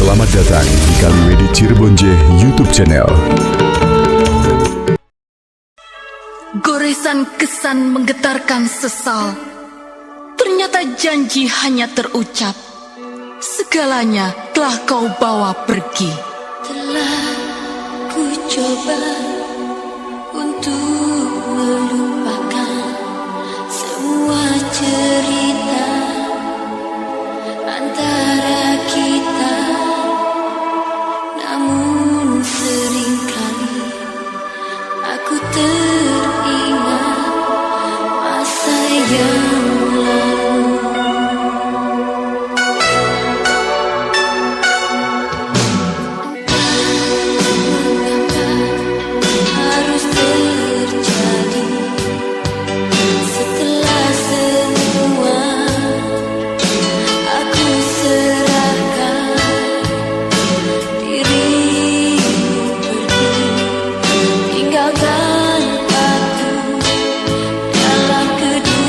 Selamat datang di Kaliwedi Cirebon J YouTube channel. Goresan kesan menggetarkan sesal. Ternyata janji hanya terucap. Segalanya telah kau bawa pergi. Telah ku coba untuk melupakan semua cerita antara kita, namun seringkali aku teringat masa yang lalu. Harus terjadi setelah semua aku serahkan dirimu pergi, tinggalkan aku dalam kedukaan.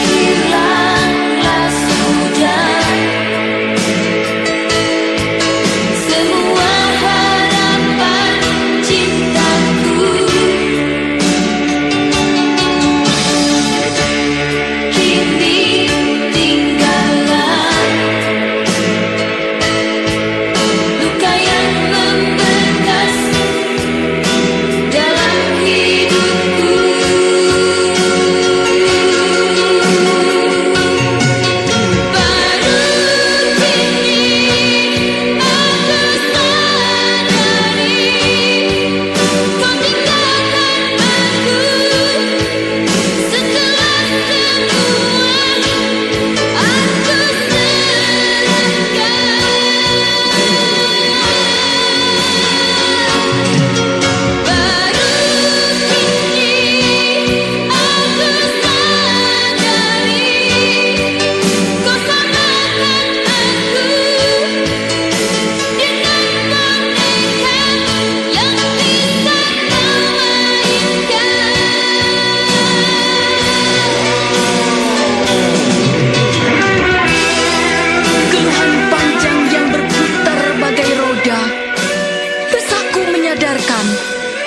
Hilanglah sudah semua harapan cintaku. Kini tinggallah luka yang membekas dalam hidupku. Baru kini aku sadari kau tinggalkan aku setelah semua aku serahkan. Baru kini aku sadari kau samakan aku dengan boneka yang bisa kau mainkan. Keluhan panjang yang berputar bagai roda. Resahku menyadarkan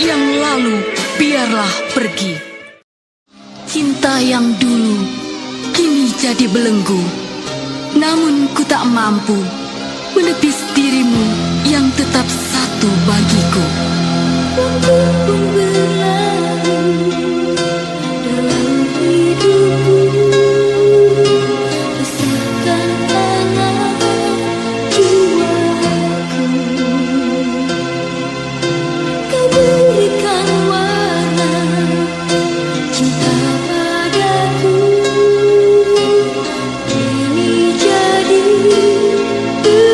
yang lalu biarlah pergi. Cinta yang dulu kini jadi belenggu. Namun ku tak mampu menepis dirimu yang tetap satu bagiku. Waktu pun berlalu dalam hidupku, resahkan tanah jiwaku. Kau berikan warna cinta padaku, ini jadi belenggu.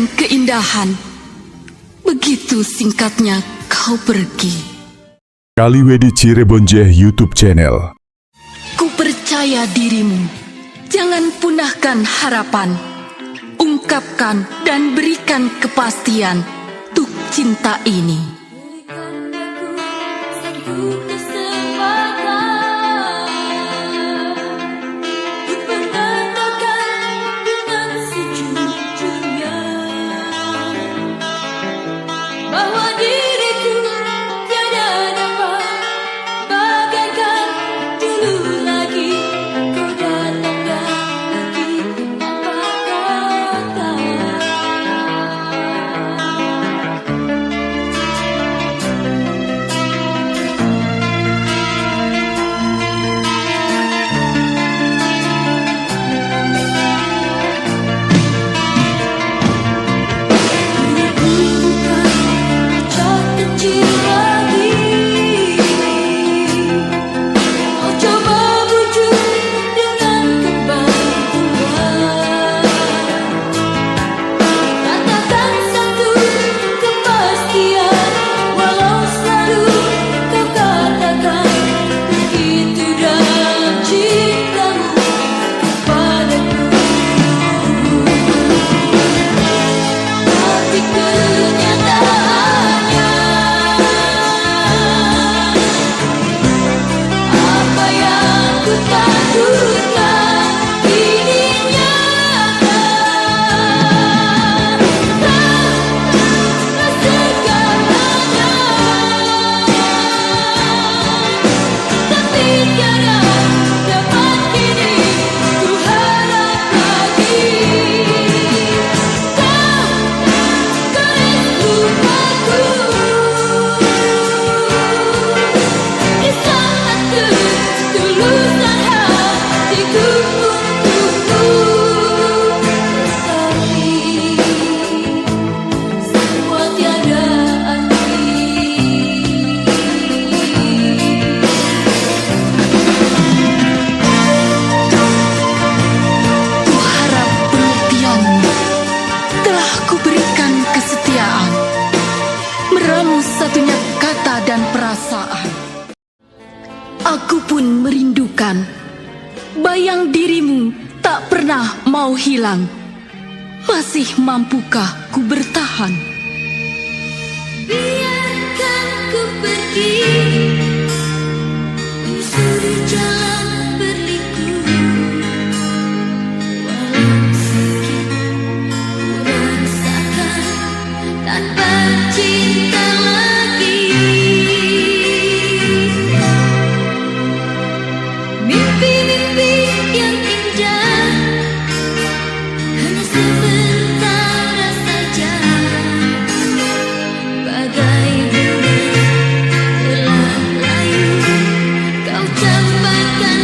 dan keindahan. Begitu singkatnya kau pergi. Kaliwedi Cirebonje YouTube channel. Ku percaya dirimu. Jangan punahkan harapan. Ungkapkan dan berikan kepastian untuk cinta ini. Satunya kata dan perasaan. Aku pun merindukan. Bayang dirimu tak pernah mau hilang. Masih mampukah ku bertahan? Biarkan ku pergi, menyusuri jalan berliku, walau sedikit ku rasakan tanpa cinta lagi. Mimpi-mimpi yang indah hanya sebentar saja, bagai bunga telah layu kau campakkan.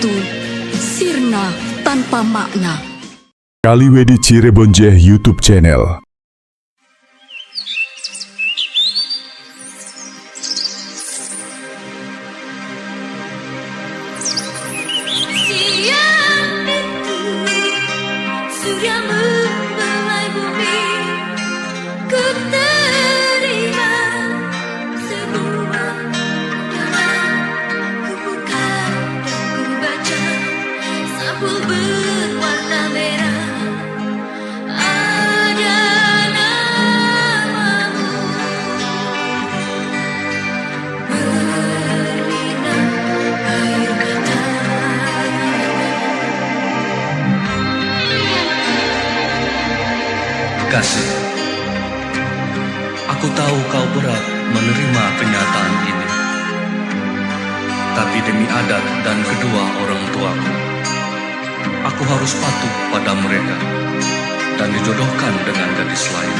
itu sirna tanpa makna. Kaliwedi Cirebonje YouTube channel. Siang itu surya membelai bumi. Ku terima sebuah undangan. Ku buka dan ku baca sampul berwarna merah. Ada namamu berlinang air mata. Kasih, aku tahu kau berat menerima kenyataan ini. Tapi demi adat dan kedua orang tuaku, aku harus patuh pada mereka dan dijodohkan dengan gadis lain.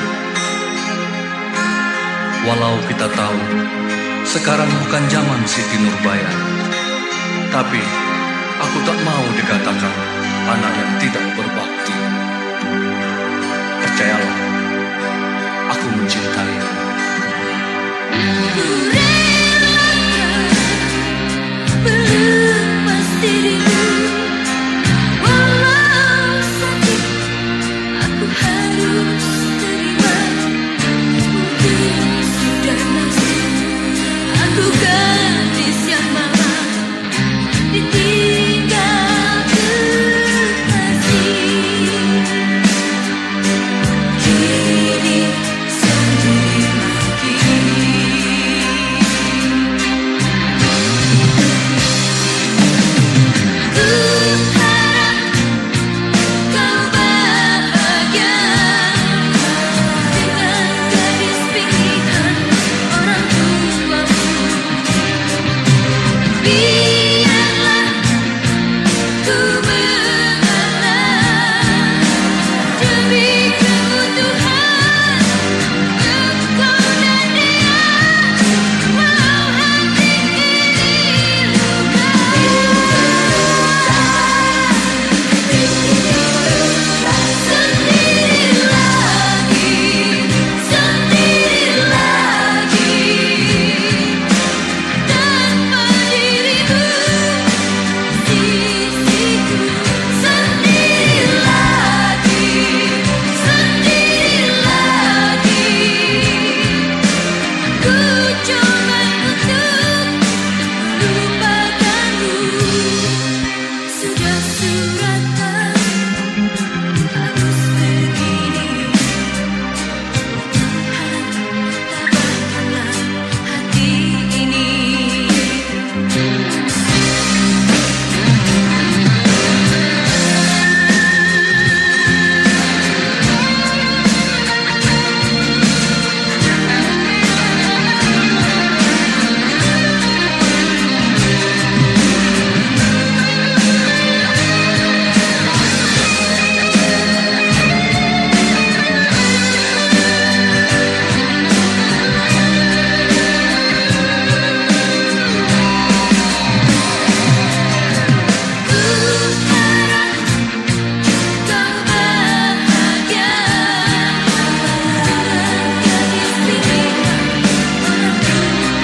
Walau kita tahu, sekarang bukan zaman Siti Nurbaya, tapi aku tak mau dikatakan anak yang tidak berbakti. Percayalah, aku mencintai. Ku relakan melepas dirimu. Walau sakit, aku harus terima. Mungkin sudah nasib aku gadis yang malang ditinggal kekasih. Kini sendiri lagi. Ku harap kau bahagia dengan gadis pilihan orang tuamu. Biarlah ku mengalah demi kebutuhan engkau dan dia. Walau hati ini luka. Sendiri lagi, tanpa dirimu sisiku. Sendiri lagi, ku coba untuk melupakanmu. Sudah suratan harus begini. Tuhan, tabahkanlah hati ini. Ku harap kau bahagia dengan gadis pilihan orang tuamu.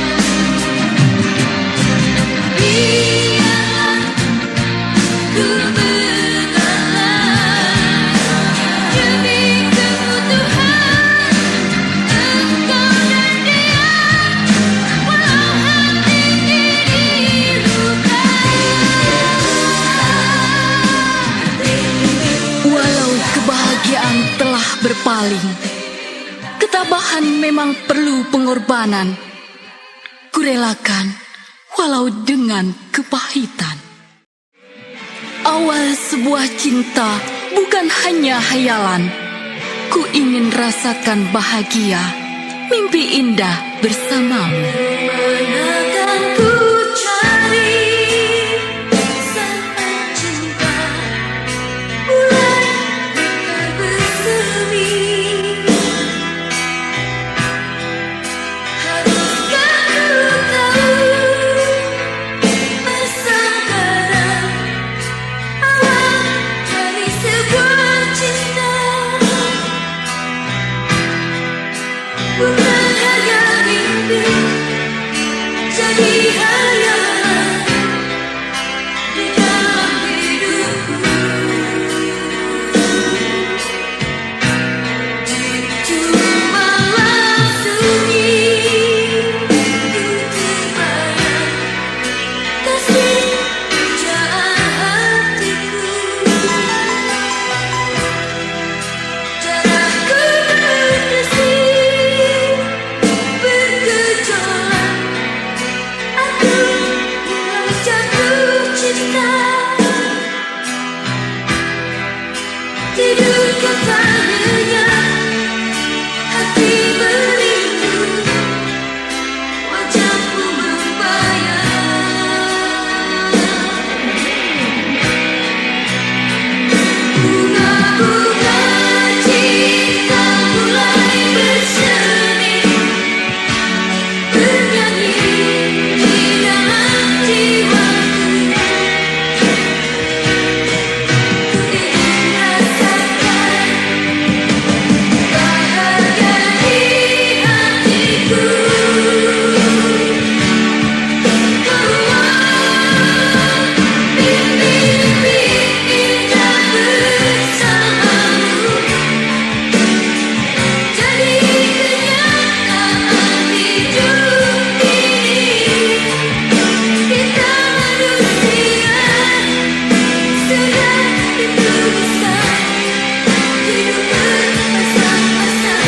Biarlah ku mengalah demi kebutuhan engkau dan dia. Walau hati ini luka. Walau kebahagiaan telah berpaling, ketabahan memang perlu pengorbanan. Kurelakan walau dengan kepahitan. Awal sebuah cinta bukan hanya hayalan. Ku ingin rasakan bahagia, mimpi indah bersamamu. Manakan ku cari saat cinta mulai tak bersemi. Haruskah ku tahu masa sekarang jadi hayalan di dalam hidupku. Di malam sunyi ku terbayang kasih pujaan hatiku. Darahku berdesir bergejolak, aku mulai jatuh cinta. Tidurku tak nyenyak, hati merindu, wajahmu membayang. Bunga-bunga cinta mulai bersemi, bernyanyi di dalam jiwaku. Ku ingin rasakan bahagia di hatiku. Mimpi-mimpi indah bersamamu jadi kenyataan hidup ini. Kita manusia sudah dituliskan hidup berpasang-pasang.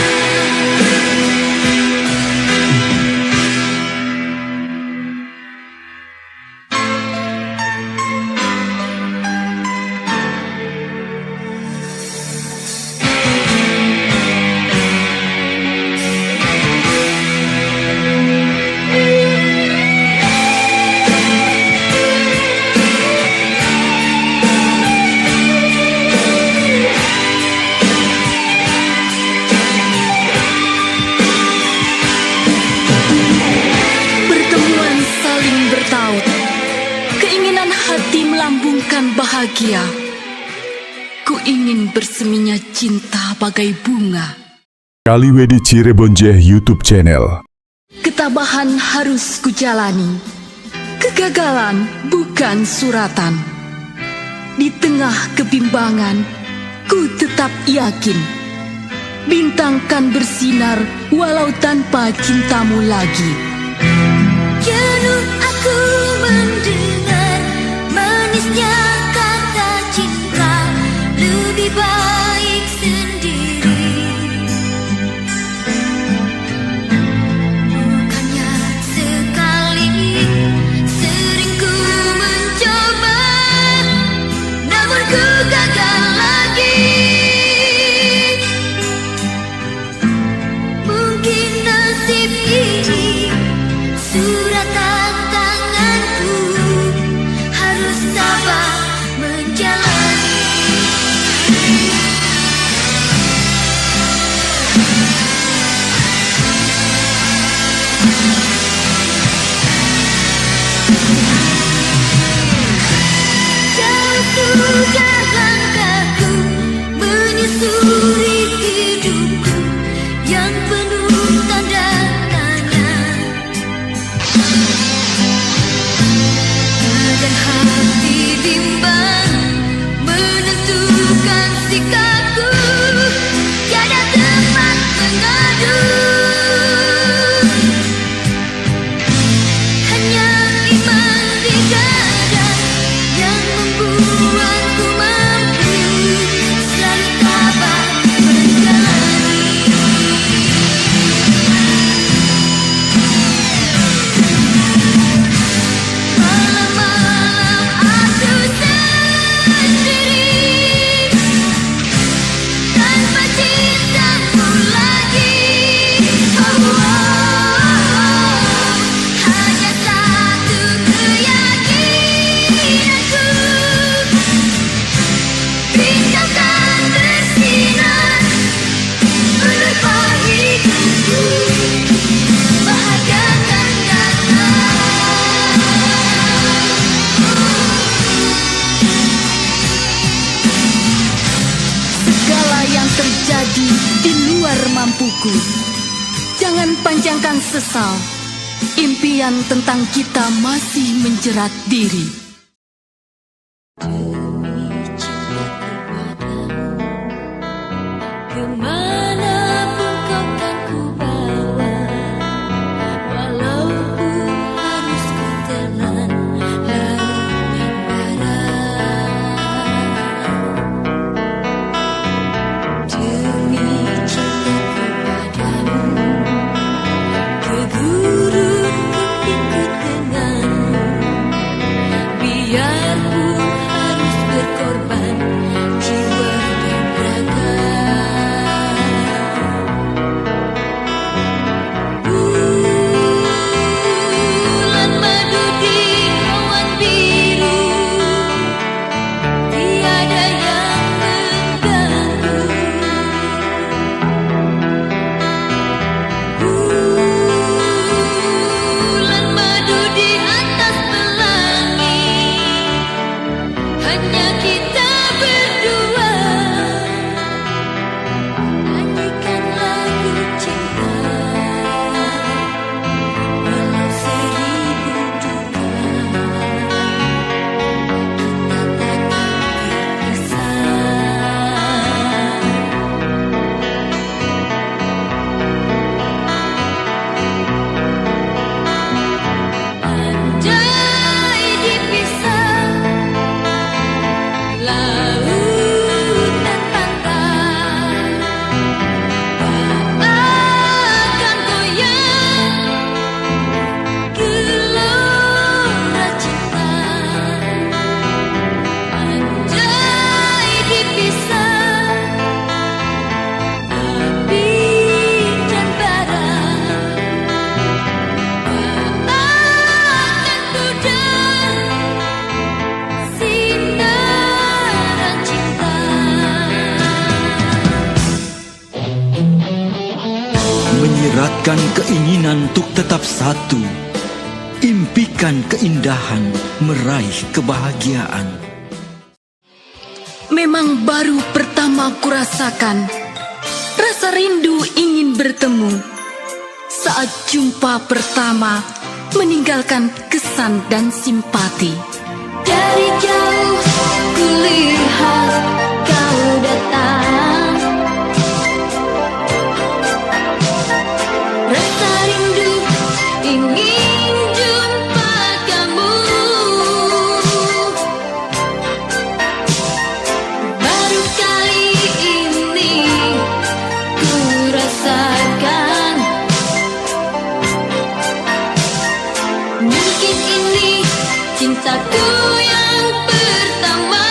Pertemuan saling bertaut, keinginan hati melambungkan bahagia. Ku ingin berseminya cinta bagai bunga. Kaliwedi Cirebonje YouTube channel. Ketabahan harus kujalani, kegagalan bukan suratan. Di tengah kebimbangan, ku tetap yakin bintang kan bersinar walau tanpa cintamu lagi. Jenuh aku mendengar manisnya kata cinta, lebih baik sendiri. Bukannya sekali, sering ku mencoba, namun ku gagal lagi. Mungkin nasib ini suratan tanganku, harus sabar menjalani. Jauh sudah langkahku menyusuri hidupku yang penuh tanda tanya. Dan hati bimbang menentukan sikapku, tiada tempat mengadu. Hanya iman di dada yang membuatku mampu selalu tabah menjalani. Malam-malam aku sendiri tanpa cintamu lagi. Hanya satu keyakinanku, bintang kan bersinar menerpa hidupku, bahagia kan datang. Segala yang terjadi di luar mampuku. Jangan panjangkan sesal, Impian tentang kita masih menjerat diri. Kemanapun kau kan ku bawa, walaupun harus ku telan lautan barat. Demi cintaku padamu, ke guru ikut denganmu, biarpun harus berkorban jiwa dan raga. Bulan madu di awan biru, tiada yang mengganggu. Bulan madu di atas pelangi, hanya kita berdua. Nyanyikan lagu cinta, walau seribu duka, kita takkan terpisah. Andai dipisah laut dan pantai, akan goyang gelora cinta. Andai dipisah api dan bara, akan pudar sinaran cinta. Menyiratkan keinginan untuk tetap satu, impikan keindahan, meraih kebahagiaan. Memang baru pertama kurasakan rasa rindu ingin bertemu. Saat jumpa pertama meninggalkan kesan dan simpati. Dari jauh kulihat kau datang, rasa rindu ingin jumpa kamu. Baru kali ini ku rasakan, mungkin ini cintaku yang pertama.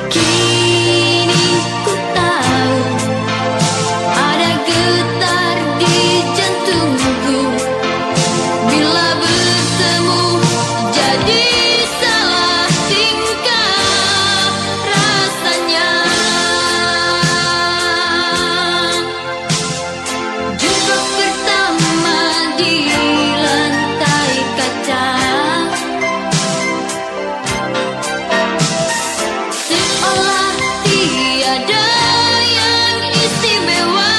Kini ku tahu ada getar di jantungku, bila bertemu jadi salah tingkah rasanya. Jumpa pertama di lantai kaca, seolah tiada yang istimewa.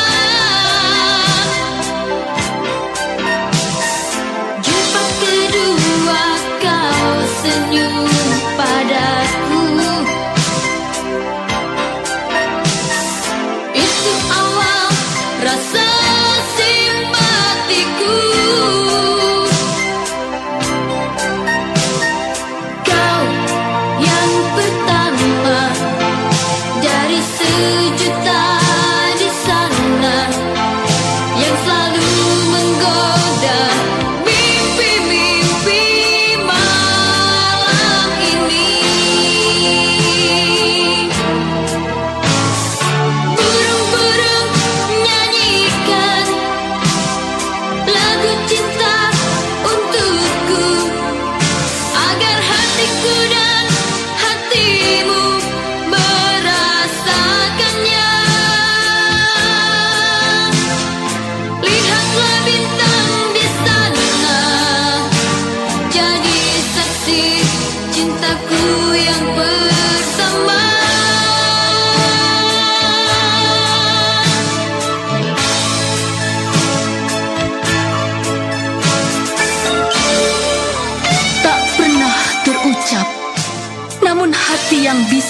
Jumpa kedua kau senyum padaku, itu awal rasa simpatiku. Kau yang pertama dari sejuta di sana, yang selalu menggoda mimpi-mimpi malam ini. Burung-burung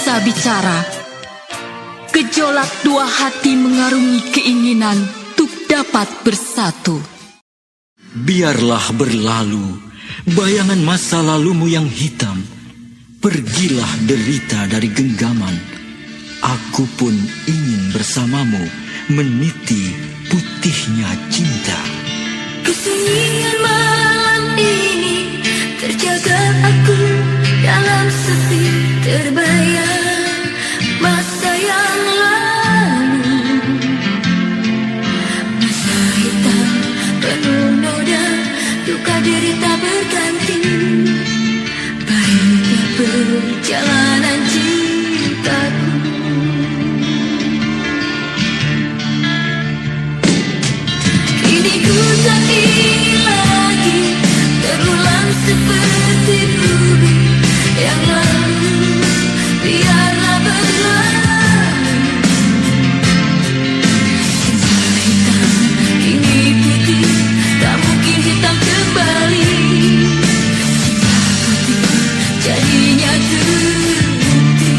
bisa bicara. Gejolak dua hati mengarungi keinginan untuk dapat bersatu. Biarlah berlalu bayangan masa lalumu yang hitam. Pergilah derita dari genggaman. Aku pun ingin bersamamu meniti putihnya cinta. Kesunyian malam ini terjaga aku dalam sepi, terbayang masa yang lalu. Masa hitam penuh noda, duka derita berganti. Pahitnya perjalanan cintaku. Kini ku tak ingin lagi terulang seperti dulu. Yang lalu biarlah berlalu. Cinta hitam kini putih, tak mungkin hitam kembali. Cinta putih jadinya terbukti.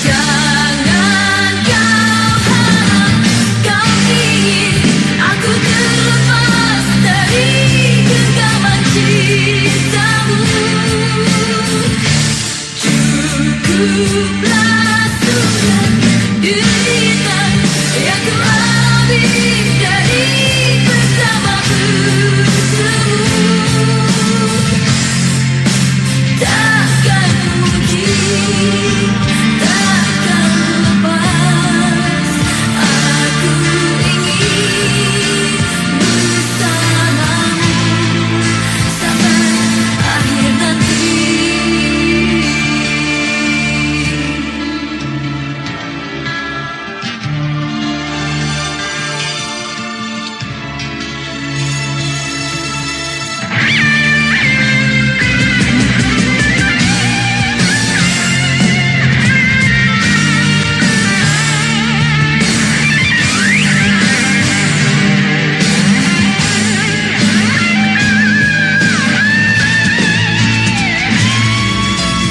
Jangan kau harap, kau ingin aku terlepas dari genggaman cintamu. Cukuplah sudah derita yang ku alami dari pertama bertemu. Takkan mungkin, takkan lepas. Aku ingin bersamamu sampai akhir nanti.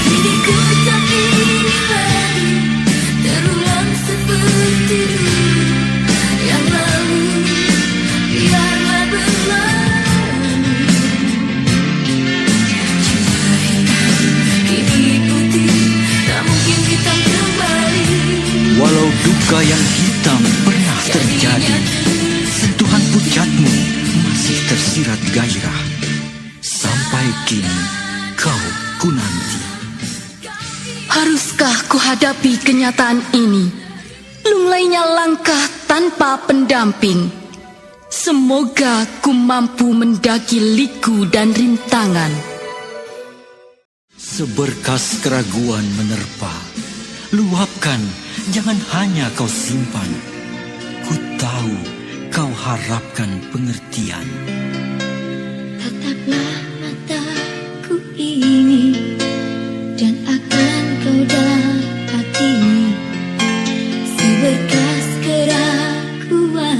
Kini ku tak ingin lagi terulang seperti dulu. Yang lalu biarlah berlalu. Cinta hitam kini putih, tak mungkin hitam kembali. Walau duka yang hitam pernah terjadi, sentuhan pucatmu masih tersirat gairah. Sampai kini kau ku nanti. Haruskah ku hadapi kenyataan ini? Lunglainya langkah tanpa pendamping. Semoga ku mampu mendaki liku dan rintangan. Seberkas keraguan menerpa. Luapkan, jangan hanya kau simpan. Ku tahu kau harapkan pengertian. Tataplah mataku ini dan akan kau dapati seberkas keraguan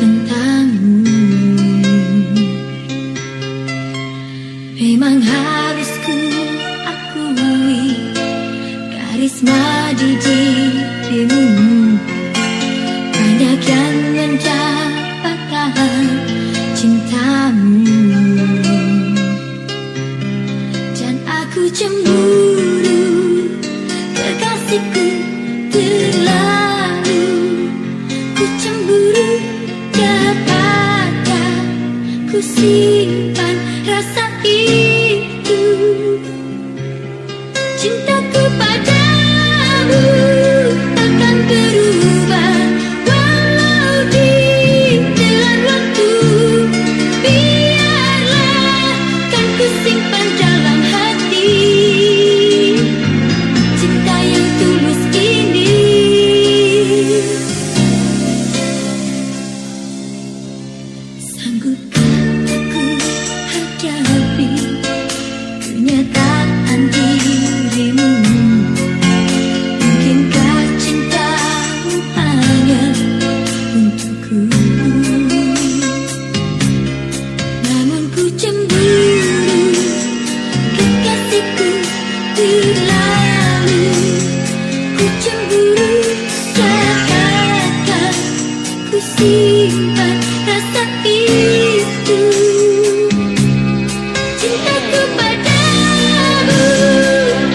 tentangmu. Memang harus ku akui karisma di dirimu banyak yang mendapatkan cintamu. Dan aku cemburu, kekasihku terlalu. Ku cemburu, dapatkah ku simpan rasa itu. Cintaku padamu takkan berubah walau ditelan waktu. Biarlah kan ku simpan dalam hati cinta yang tulus ini. Sanggupkah aku hadapi simpan rasa itu. Cintaku padamu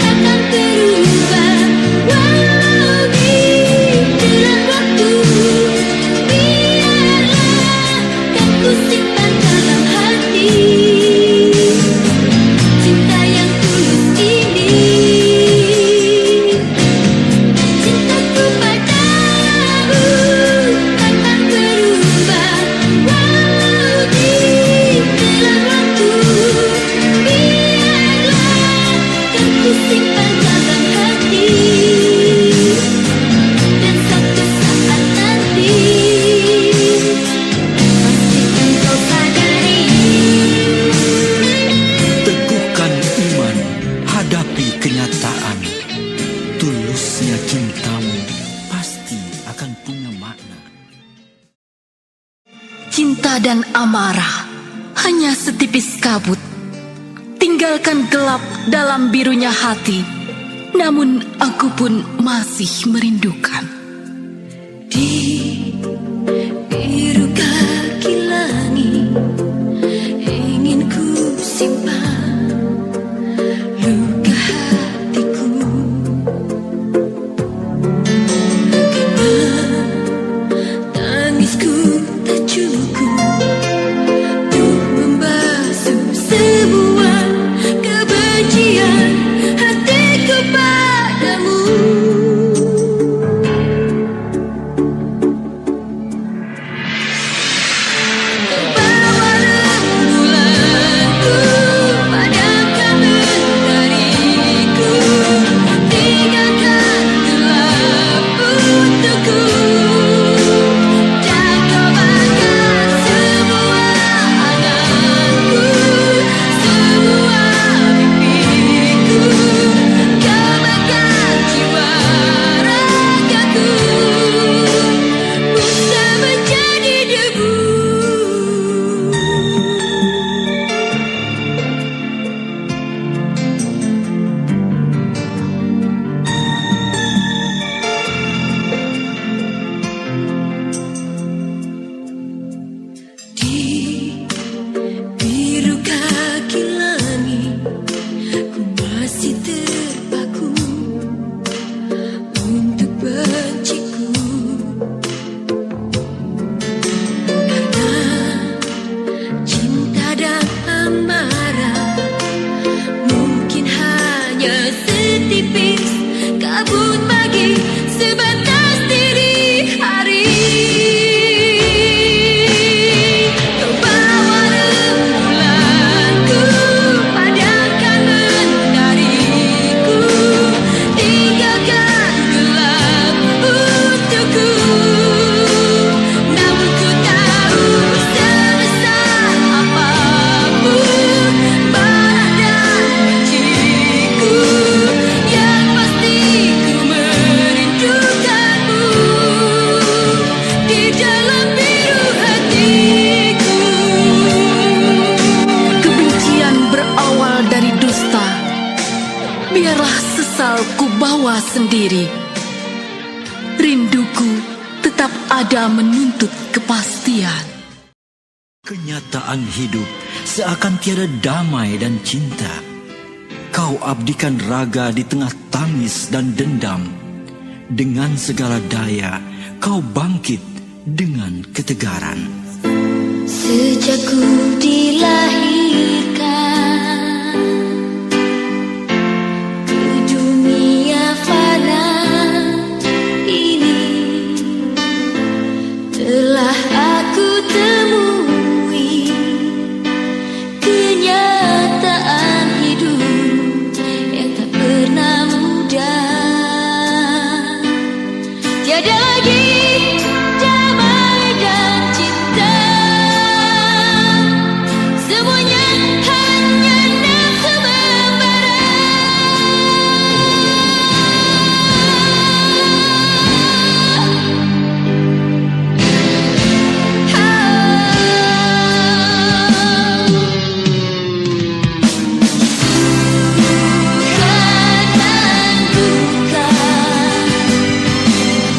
takkan berubah walau ditelan waktu. Biarlah kan ku simpan dalam hati cinta yang tulus ini. Cintaku padamu takkan berubah walau ditelan waktu. Biarlah kan ku simpan dalam hati dan satu saat nanti pasti engkau sadari. Teguhkan iman, hadapi kenyataan. Tulusnya cintamu pasti akan punya makna. Cinta dan amarah hanya setipis kabut. Tinggalkan gelap dalam birunya hati. Namun aku pun masih merindukan. Di biru kaki langit ingin ku simpan luka hatiku. Karena tangisku tak cukup untuk membasuh semua kebencian hatiku padamu. Kau bawa rembulanku, padamkan mentariku, tinggalkan gelap untukku. Dan kau bakar semua anganku, semua mimpiku. Kau bakar jiwa ragaku, bisa menjadi debu. Di biru kaki langit ku masih terpaku untuk benciku. Karena cinta dan amarah mungkin hanya setipis kabut pagi sebatas diri hari. Kau bawa rembulanku, padamkan mentariku, tinggalkan gelap untukku. Namun ku tahu sebesar apapun marah dan benciku, yang pasti ku merindukanmu di dalam biru hatiku. Kebencian berawal dari dusta. Biarlah sesal ku bawa sendiri. Rinduku tetap ada menuntut kepastian. Kenyataan hidup seakan tiada damai dan cinta. Kau abdikan raga di tengah tangis dan dendam. Dengan segala daya, kau bangkit dengan ketegaran. Sejak ku dilahirkan ke dunia fana ini, telah aku temui kenyataan hidup yang tak pernah mudah. Tiada lagi damai dan cinta, semuanya hanya nafsu membara. Suka dan duka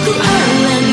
ku alami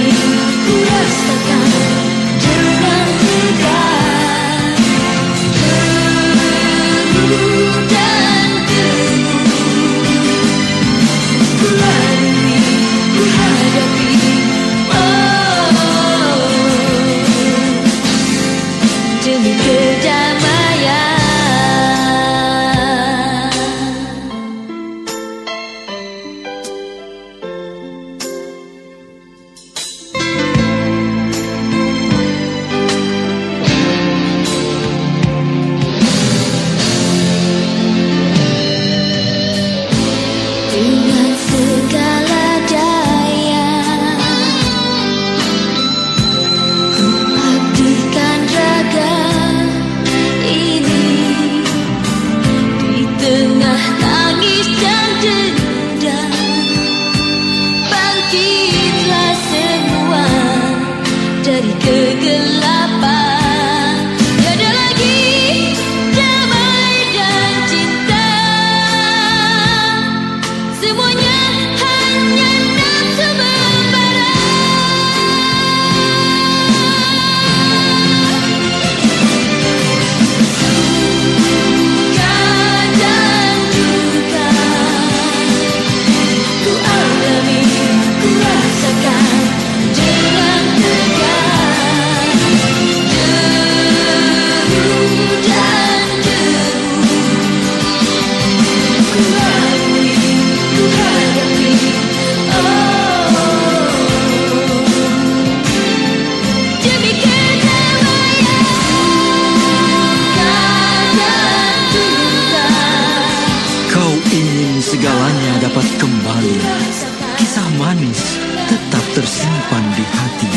manis tetap tersimpan di hati,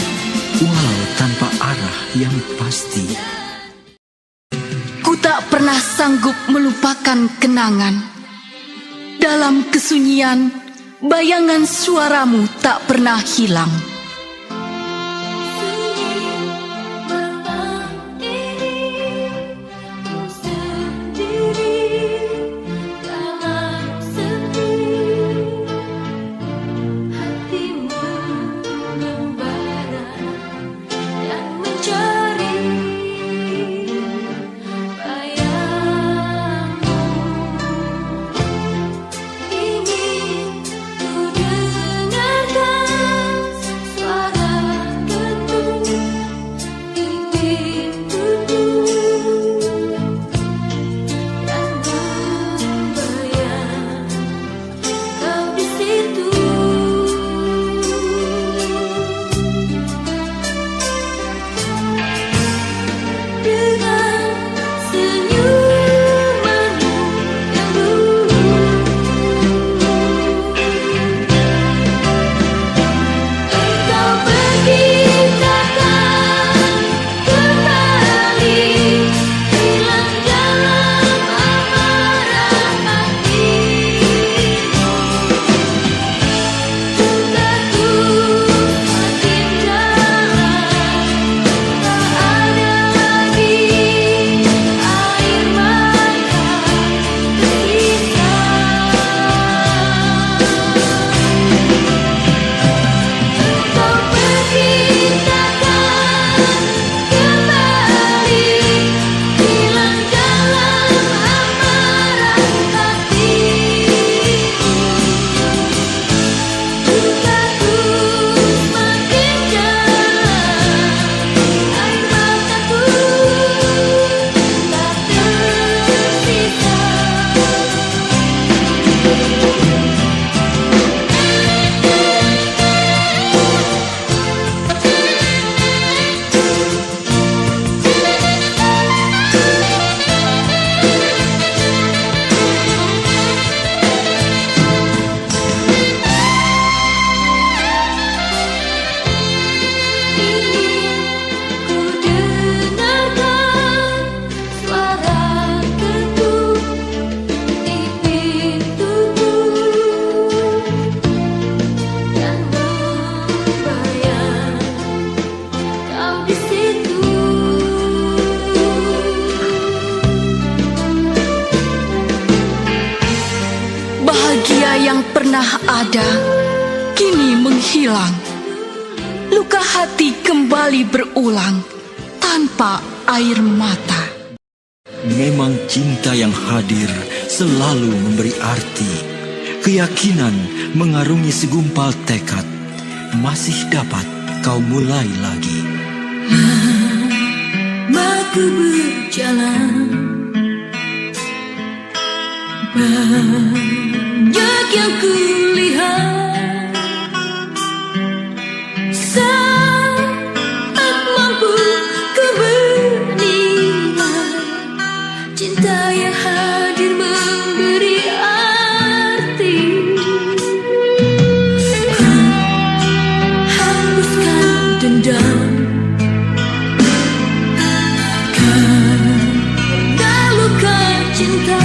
walau tanpa arah yang pasti. Ku tak pernah sanggup melupakan kenangan. Dalam kesunyian, bayangan suaramu tak pernah hilang. Yang pernah ada, kini menghilang. Luka hati kembali berulang, tanpa air mata. Memang cinta yang hadir selalu memberi arti. Keyakinan mengarungi segumpal tekad. Masih dapat kau mulai lagi. Aku berjalan, banyak yang kulihat, saat mampu ku menilai cinta yang hadir memberi arti. Ku hapuskan dendam karena luka cinta.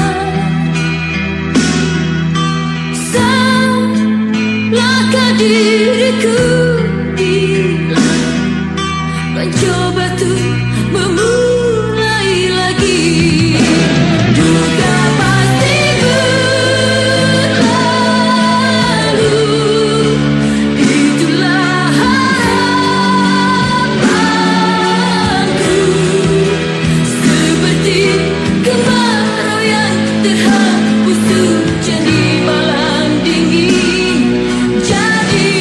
Diriku hilang, mencoba tuh memulai lagi. Duka pasti berlalu, itulah harapanku. Seperti kemarau yang terhapus hujan di malam dingin. Jadi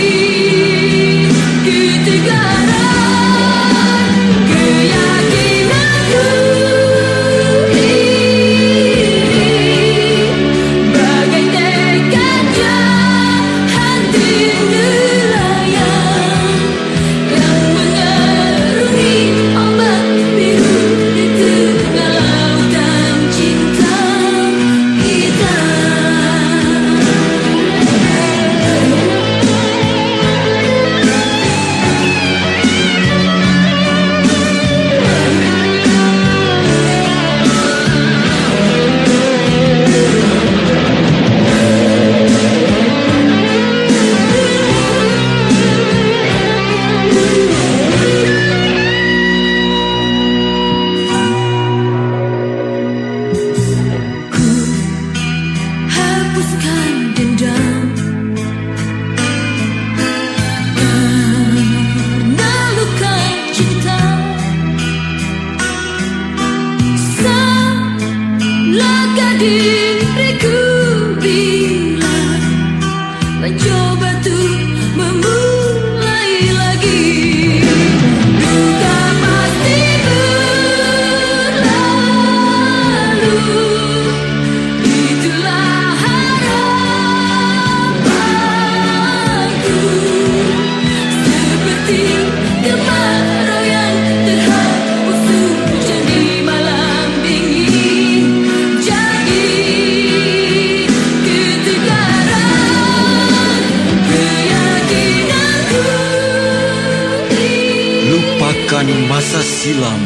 Bahkan masa silam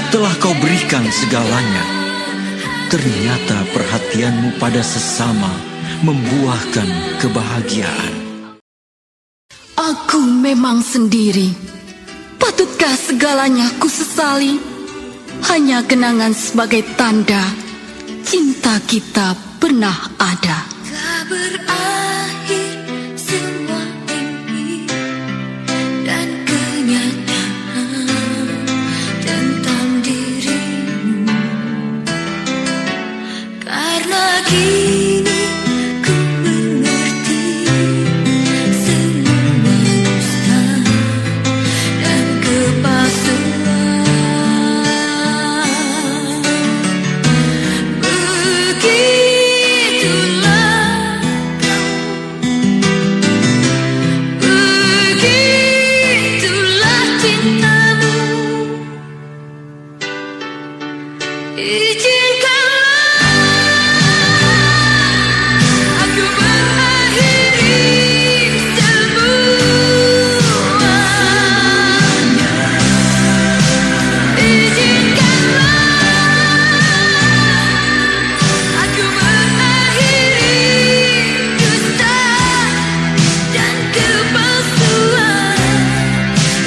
telah kau berikan segalanya. Ternyata perhatianmu pada sesama membuahkan kebahagiaan. Aku memang sendiri. Patutkah segalanya ku sesali? Hanya kenangan sebagai tanda cinta kita pernah ada. Tak berakhir semua mimpi dan kenyataan tentang dirimu. Karena kini ku mengerti semua dusta dan kepalsuan. Begitulah begitulah cintamu. Izinkanlah aku mengakhiri semuanya. Izinkanlah aku mengakhiri dusta dan kepalsuan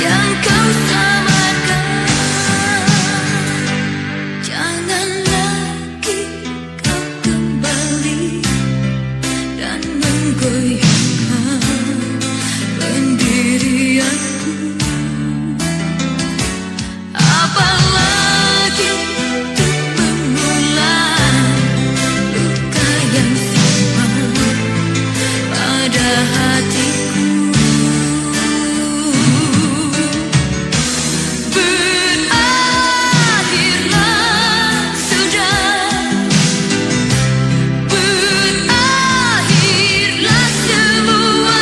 yang kau samakan. Jangan lagi kau kembali dan menggoyahkan pendirianku. Apalagi untuk mengulang luka yang sama pada hatiku. Berakhirlah sudah, berakhirlah semua.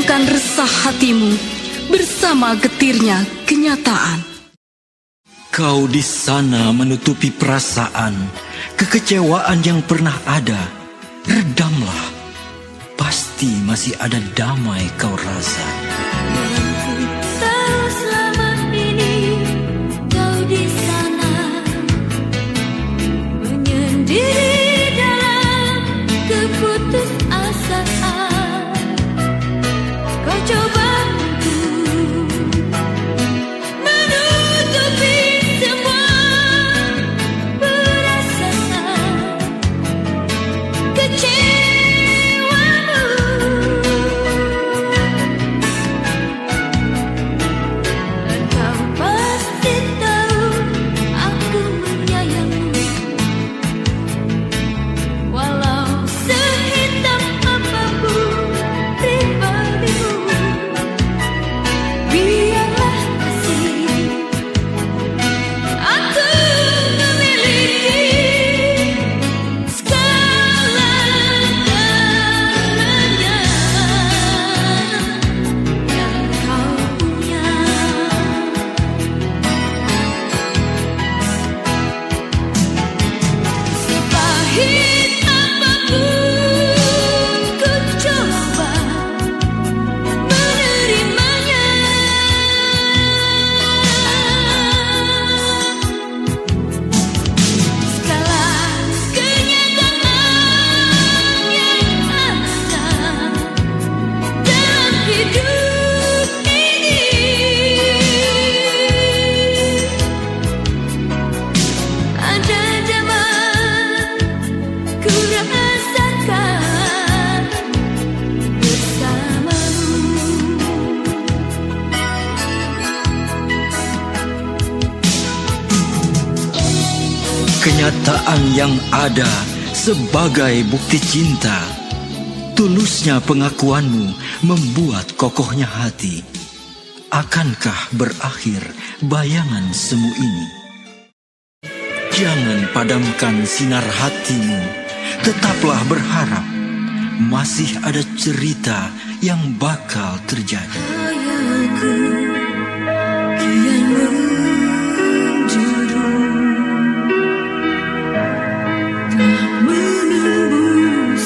Hilangkan resah hatimu bersama getirnya kenyataan. Kau di sana menutupi perasaan, kekecewaan yang pernah ada. Redamlah, pasti masih ada damai kau rasa. Tahu selama ini kau di sana menyendiri dalam keputusasaan. Kau coba untuk menutupi semua perasaan kecewamu. Kau pasti tahu aku menyayangmu, walau sehitam apapun pribadimu. Biarlah kasih aku memiliki segala-galanya yang kau punya. Sepahit apapun ku coba menerimanya. Segala kenyataan yang ada dalam hidup ini, ada zaman ku rasakan bersamamu. Kenyataan yang ada sebagai bukti cinta. Tulusnya pengakuanmu membuat kokohnya hati. Akankah berakhir bayangan semu ini? Jangan padamkan sinar hatimu. Tetaplah berharap. Masih ada cerita yang bakal terjadi. Hayalku kian menjuru, telah menembus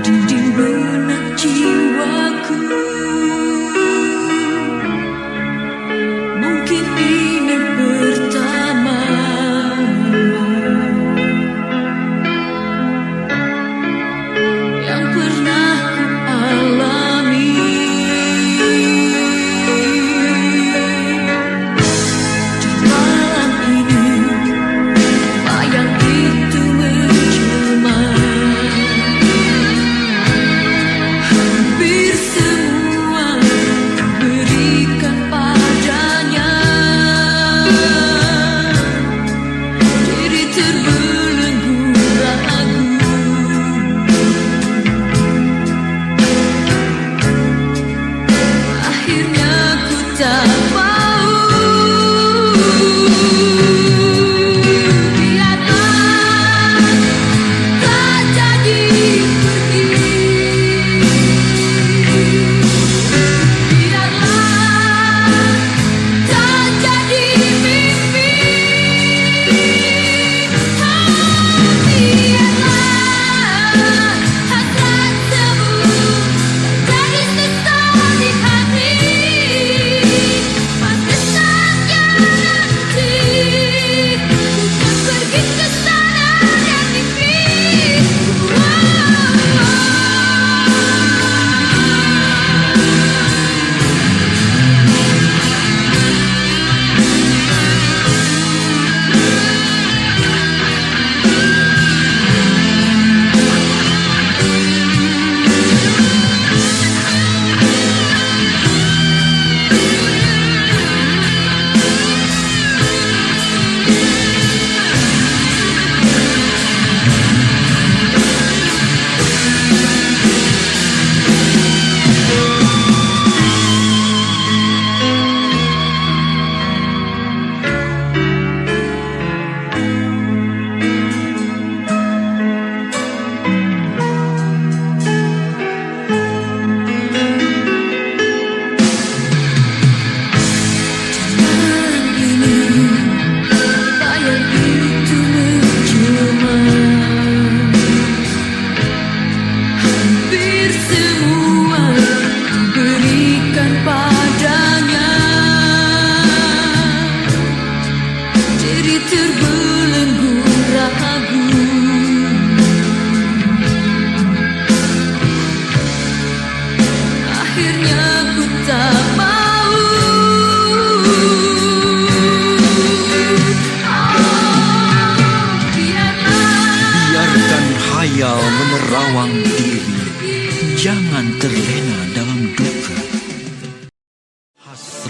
dinding benak jiwaku. Mungkin ini pertama yang pernah ku alami.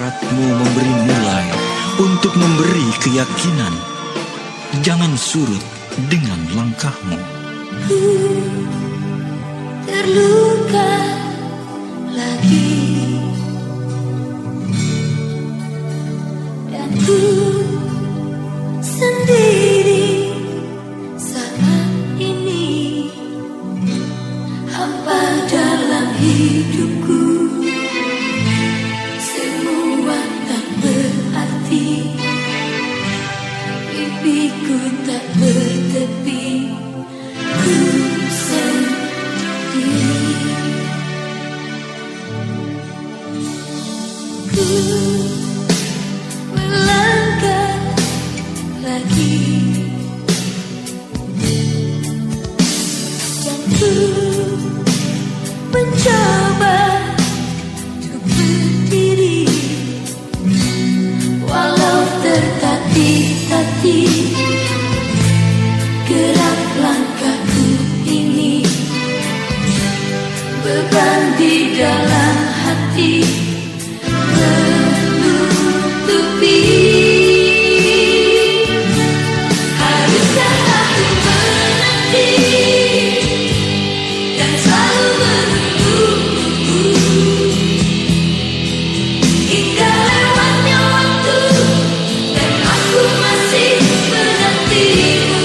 hasratmu memberi nilai untuk memberi keyakinan. Jangan surut dengan langkahmu. Ku terluka lagi, dan ku sendiri saat ini, hampa dalam hidupku. Semua tak berarti, mimpiku tak bertepi. Ku sendiri, ku melangkah lagi, dan ku mencoba untuk berdiri, walau tertatih-tatih gerak langkahku ini. Beban di dalam hati menutupi. Haruskah aku menanti dan selalu menunggu hingga lewatnya waktu dan aku masih menantimu.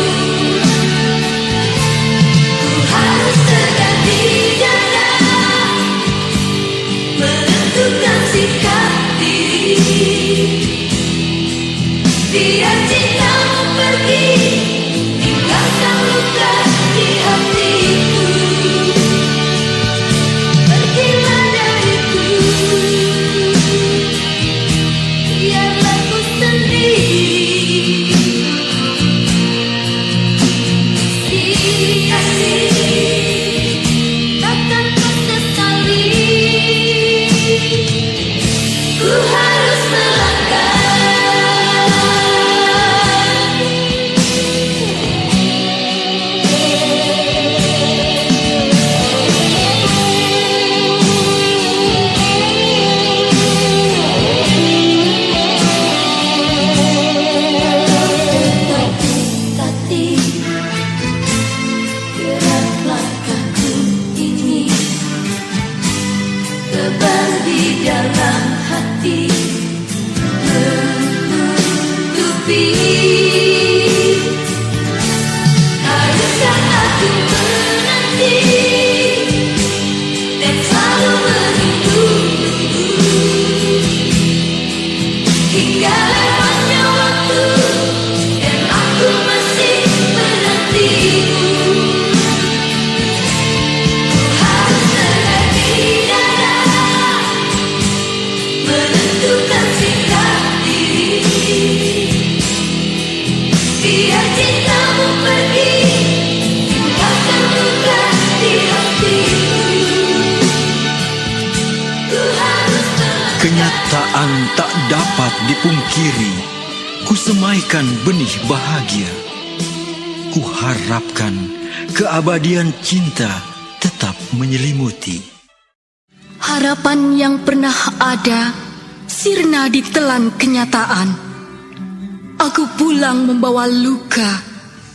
Ku harus tegak di dada, menentukan sikap diri. Biar cintamu pergi, tinggalkan luka di hatiku. Pergilah dariku, biarlah ku sendiri. Kasih takkan ku sesali. Ku harus melangkah. Tertatih-tatih gerak langkahku ini. Beban di dalam hati menutupi. Haruskah aku menanti dan selalu menunggu hingga lewatnya waktu dan aku masih menantimu. Ku harus tegak di dada, menentukan sikap diri. Biar cintamu pergi, tinggalkan luka di hatiku. Ku harus melangkah. Kenyataan tak dapat dipungkiri. Ku semaikan benih bahagia. Ku harapkan keabadian cinta tetap menyelimuti. Harapan yang pernah ada sirna ditelan kenyataan. Aku pulang membawa luka,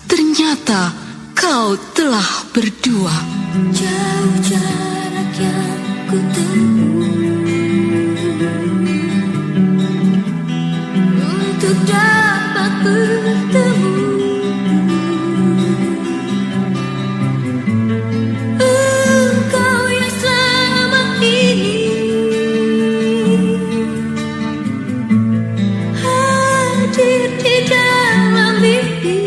ternyata kau telah berdua. Jauh jarak yang ku tempuh untuk dapat bertemu. Engkau yang selama ini hadir di dalam mimpi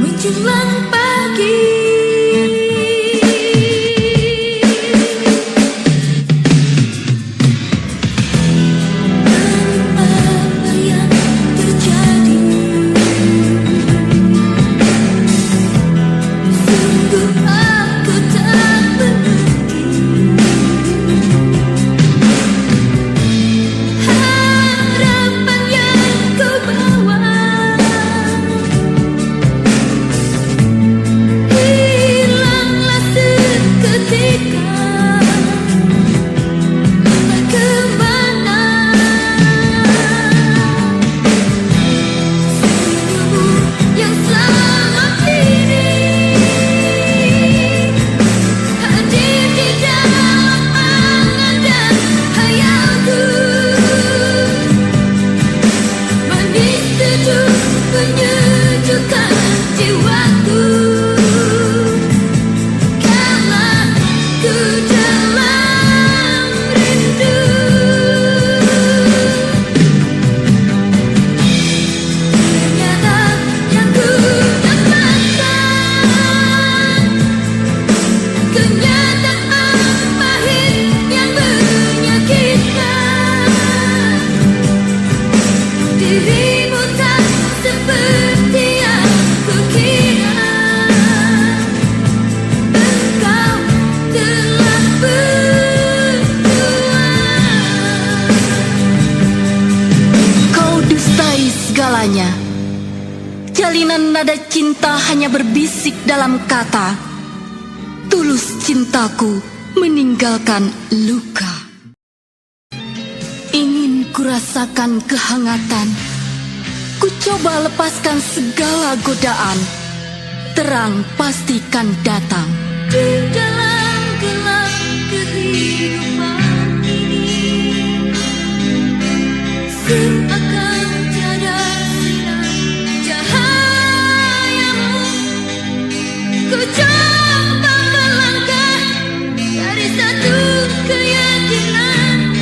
menjelang pagi. jalinan nada cinta hanya berbisik dalam kata. Tulus cintaku meninggalkan luka. Ingin kurasakan kehangatan, ku coba lepaskan segala godaan. Terang pastikan datang. Di dalam gelap kehidupan ini, seakan tiada sinar cahayamu. Ku coba melangkah dari satu keyakinan,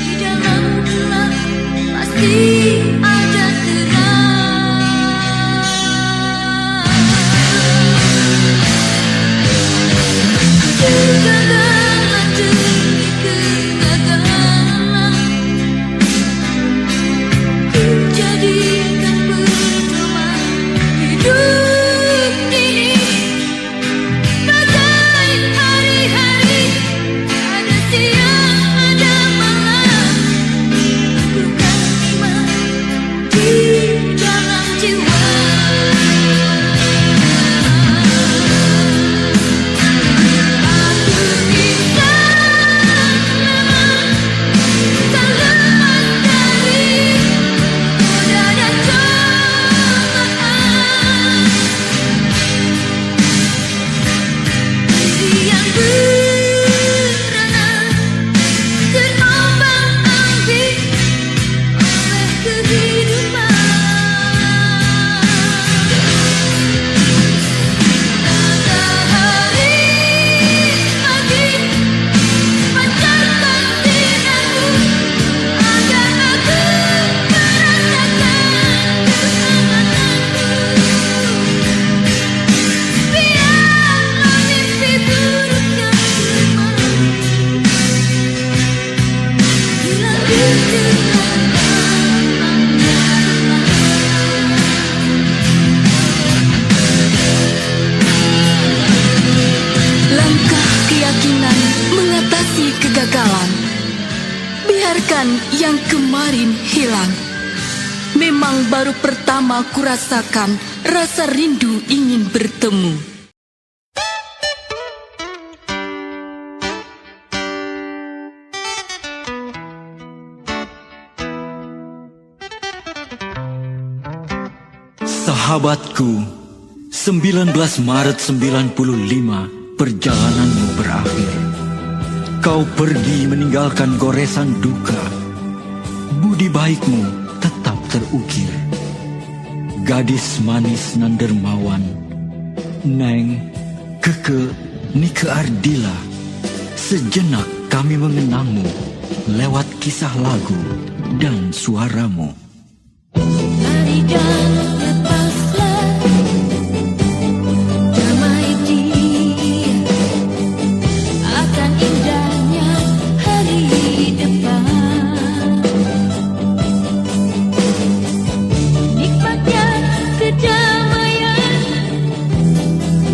di dalam gelap pasti ada terang. Kegagalan demi kegagalan, ku jadikan pedoman hidup ini. Bagai hari-hari, ada siang, ada malam, ku kan iman di dalam jiwa. Langkah keyakinan mengatasi kegagalan. Biarkan yang kemarin hilang. Memang baru pertama kurasakan rasa rindu ingin bertemu. Sahabatku, 19 Maret 95 perjalananmu berakhir. Kau pergi meninggalkan goresan duka. Budi baikmu tetap terukir. Gadis manis nan dermawan, Neng, Keke, Nike Ardila. Sejenak kami mengenangmu lewat kisah lagu dan suaramu. Hari dan lepaslah, damai dia akan indahnya hari depan. Nikmatnya kedamaian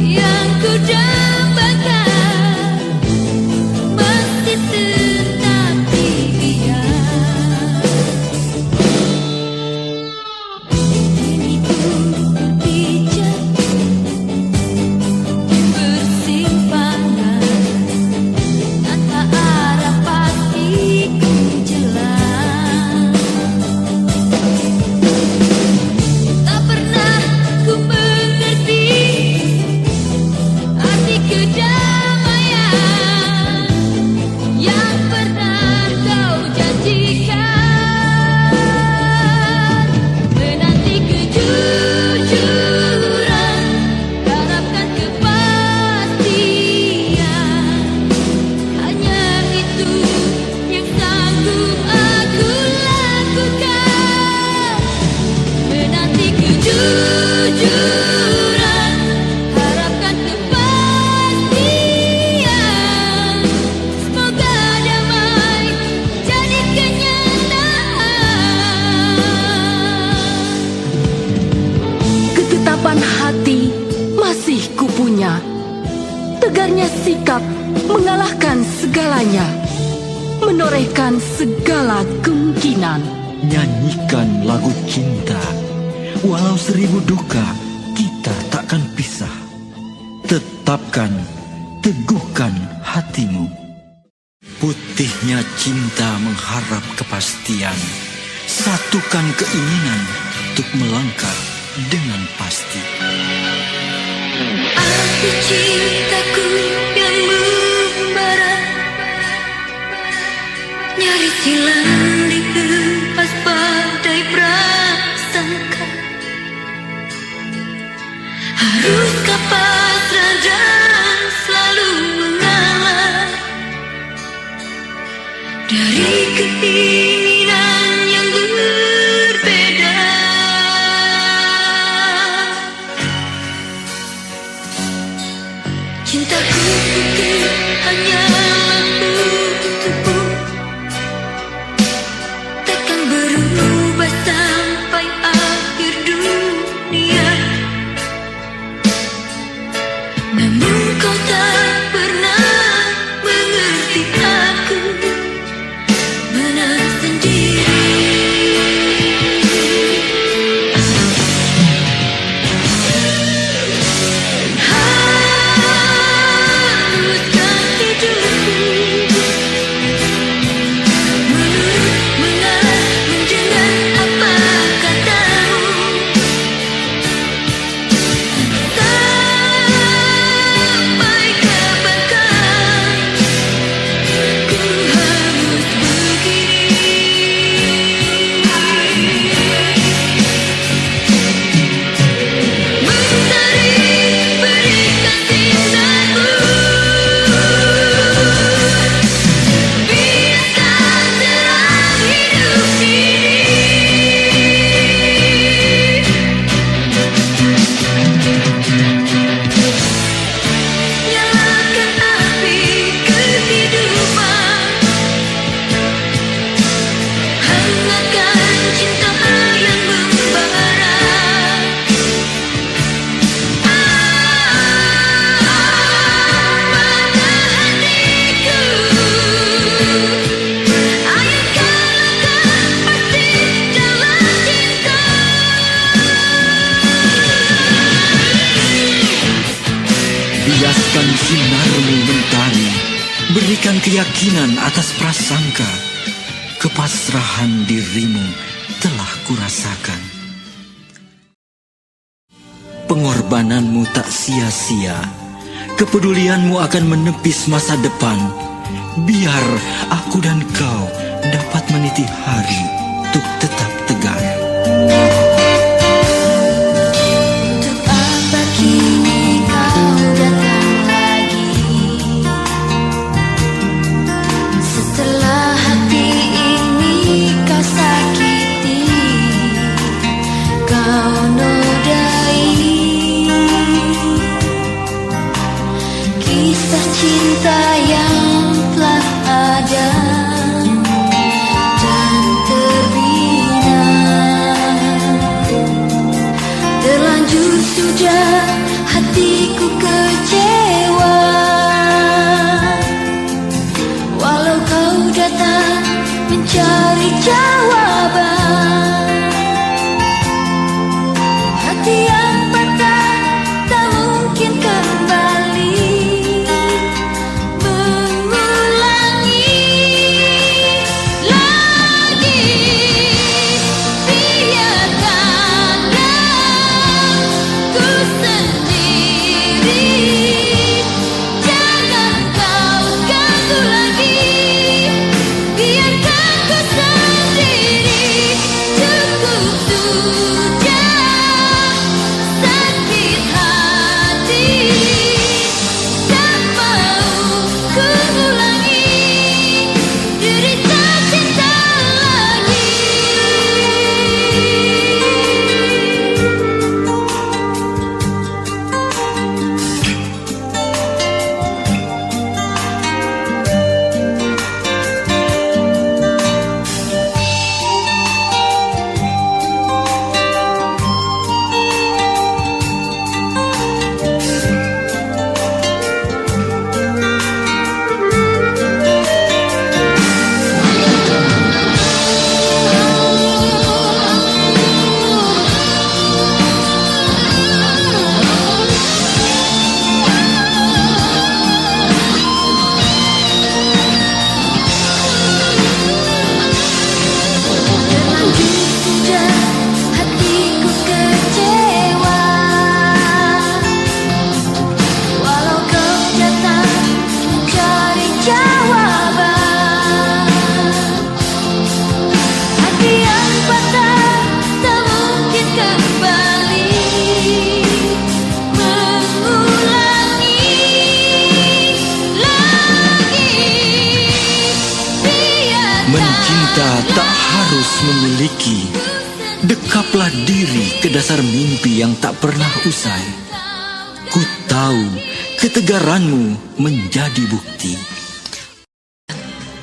yang ku dambakan masih tetap impian. Ini ku berpijak di persimpangan, tanpa arah pasti ku jelas. Tak pernah ku mengerti arti kedamaian yang pernah kau janjikan. Menanti kejujuran, harapkan kepastian. Hanya itu yang sanggup aku lakukan. Menanti kejujuran, harapkan kepastian. Semoga damai jadi kenyataan. Ketetapan hati masih kupunya. Tegarnya sikap mengalahkan segalanya. Menorehkan segala kemungkinan. Nyanyikan lagu cinta, Walau 1000 duka, kita takkan pisah. Tetapkan, teguhkan hatimu. Putihnya cinta mengharap kepastian. Satukan keinginan untuk melangkah dengan pasti. Api cintaku yang membara, nyaris hilang dihempas badai prasangka. Haruskah pasrah dan selalu mengalah dari keinginan yang berbeda? Cintaku putih hanyalah untukmu, takkan berubah sampai akhir dunia. Namun kau tak pernah mengerti aku, menang sendiri. Haruskah hidupku menurut, mengalah, mendengar apa katamu? Sampai kapankah ku harus begini? Mencari berikan cintamu, biarkan terang hidup ini. Nyalakan api kehidupan, hangatkan cinta yang membara. Mata hatiku, ayatkan pasti dalam cinta. Biaskan sinarmu mentari, berikan keyakinan atas prasangka. Kepasrahan dirimu telah kurasakan. Pengorbananmu tak sia-sia, kepedulianmu akan menepis masa depan. Biar aku dan kau dapat meniti hari untuk tetap tegar. Untuk apa kini kau datang lagi, setelah hati ini kau sakiti, kau nodai kisah cinta yang telah ada dan terbina. Terlanjur sudah hatiku kecewa, walau kau datang mencari jawaban. Hati yang patah tak mungkin kembali mengulangi lagi. Biarkanlah ku sendiri, jangan kau ganggu lagi. Biarkan ku sendiri. Mencinta tak harus memiliki. Dekaplah diri ke dasar mimpi yang tak pernah usai. Ku tahu ketegaranmu menjadi bukti.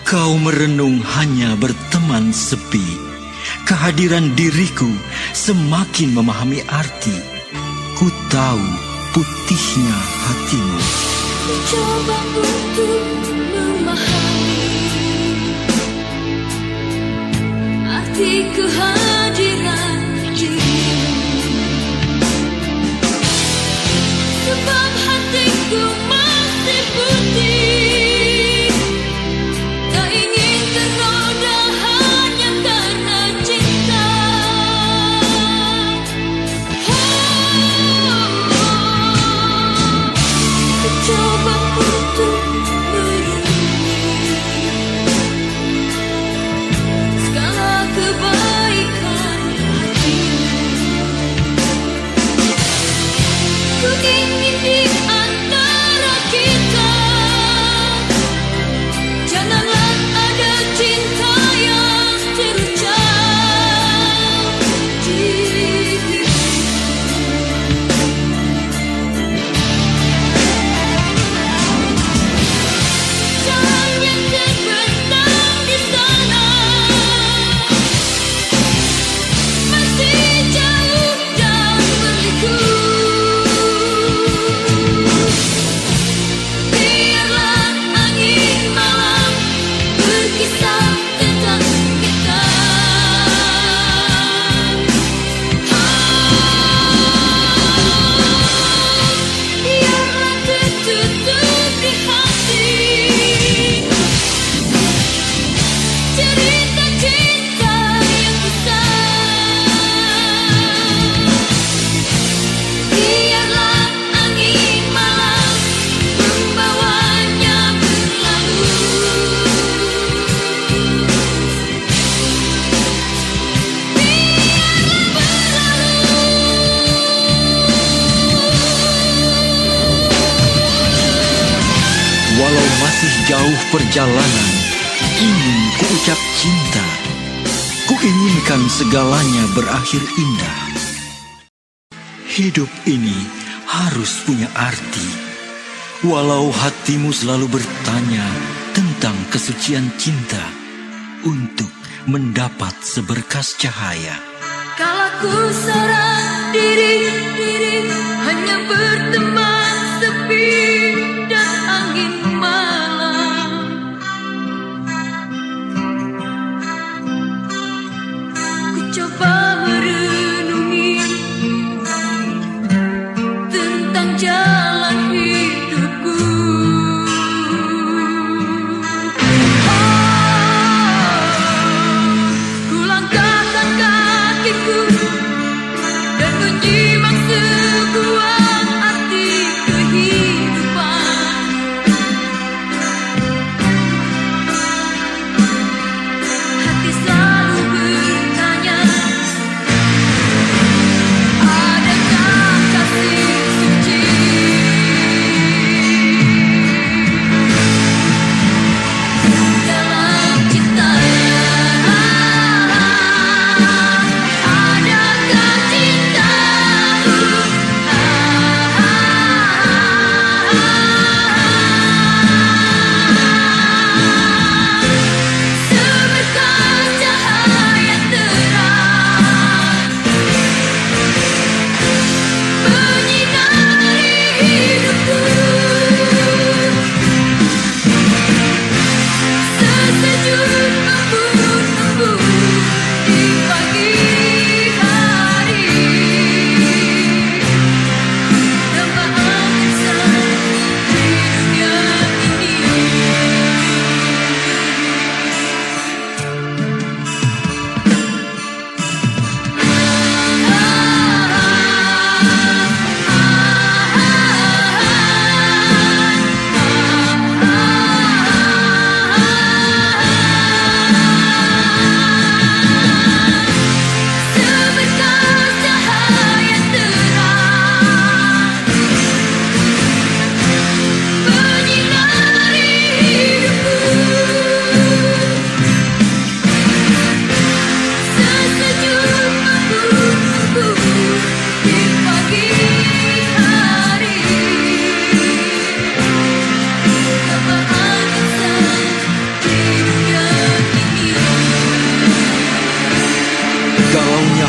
Kau merenung hanya berteman sepi. Kehadiran diriku semakin memahami arti. Ku tahu putihnya hatimu. Ku coba untuk memahami arti kehadiran dirimu, sebab hatiku masih putih, tak ingin ternoda hanya karena cinta. Ku coba untuk segala kebaikan hatimu. Ku ingin di antara kita janganlah ada cinta yang terucap di jalan yang terbentang di sana masih jauh dan berliku. Biarlah angin malam berkisah tentang kita. Biarlah tertutup di hati cerita cinta yang besar. Biarlah angin malam membawanya berlalu. Walau masih jauh perjalanan, ingin ku ucap cinta. Ku inginkan segalanya berakhir indah. Hidup ini harus punya arti. Walau hatimu selalu bertanya tentang kesucian cinta, untuk mendapat seberkas cahaya. Kala ku seorang diri hanya berteman sepi dan angin malam. Ku coba merenungi tentang jalan hidupku. Ku langkahkan kakiku dan menyimak sebuah arti kehidupan. Hati selalu bertanya,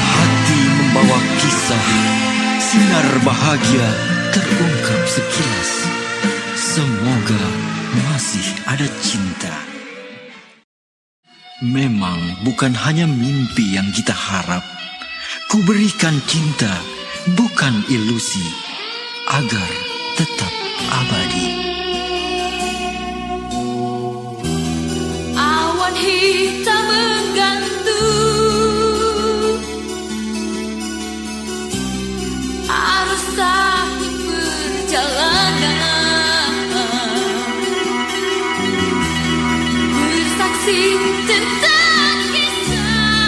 hati membawa kisah, sinar bahagia terungkap sekilas. Semoga masih ada cinta. Memang bukan hanya mimpi yang kita harap. Ku berikan cinta, bukan ilusi, agar tetap abadi. Awan hitam menggantung arus sahut perjalanan, bersaksi tentang kisah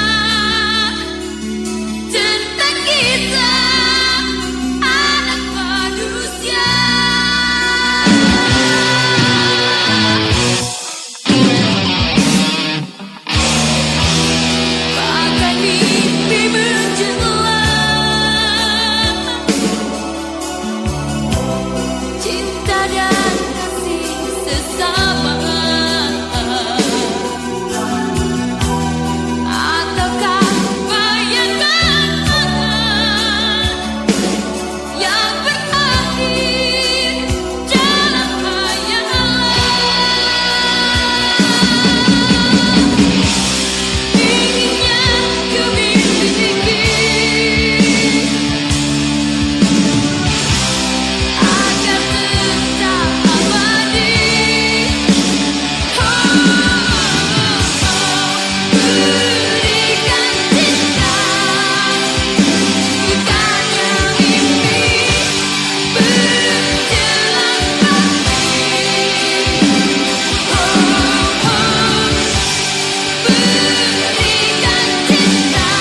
anak manusia. Bagai mimpi menjelang, cinta dan kasih sesama. Ataukah bayangan yang berakhir dalam khayalan? Inginnya ku miliki agar tetap abadi. Berikan cinta, bukannya mimpi menjelang pasti. Berikan cinta,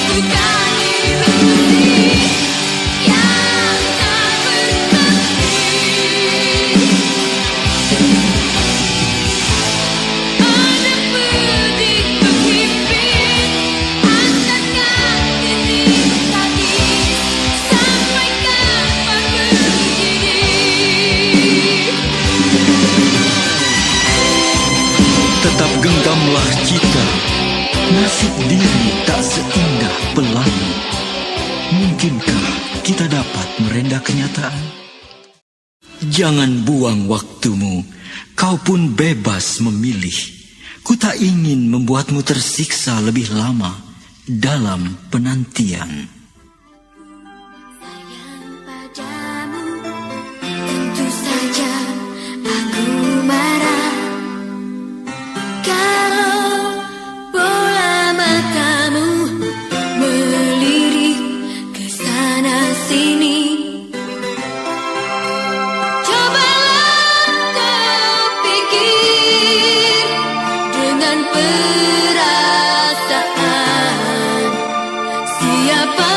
bukan ilusi yang tak berhenti. Ada pedih penghimpit, antarkan titik tadi, sampai kapan begini? Tetap genggamlah cita, nasib diri tak seindah pelangi. Mungkinkah kita dapat merenda kenyataan? Jangan buang waktumu, kau pun bebas memilih. Ku tak ingin membuatmu tersiksa lebih lama dalam penantian. Sayang padamu, tentu saja aku marah kalau bola matamu melirik ke sana sini. Cobalah kau pikir dengan perasaan, siapa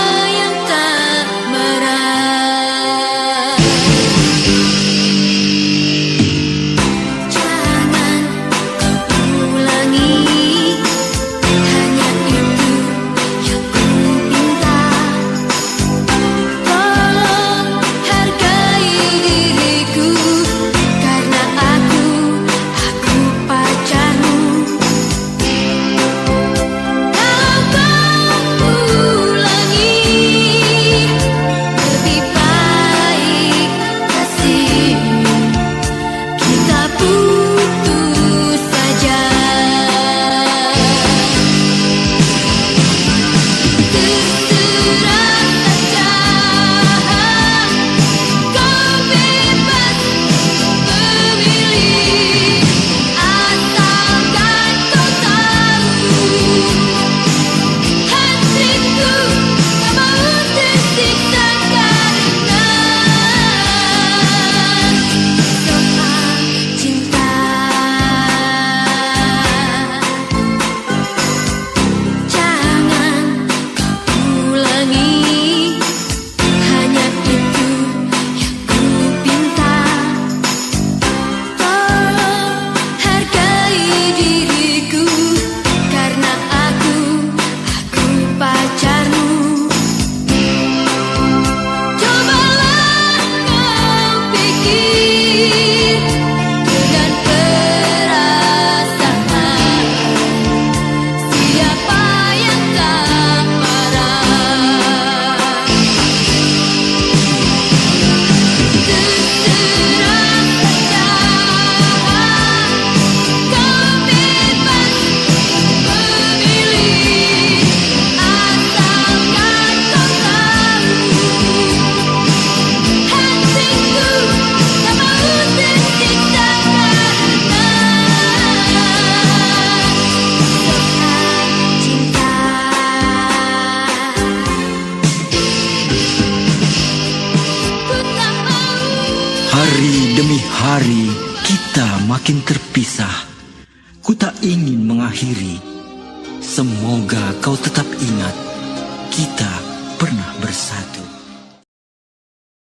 semakin terpisah, ku tak ingin mengakhiri. Semoga kau tetap ingat, kita pernah bersatu.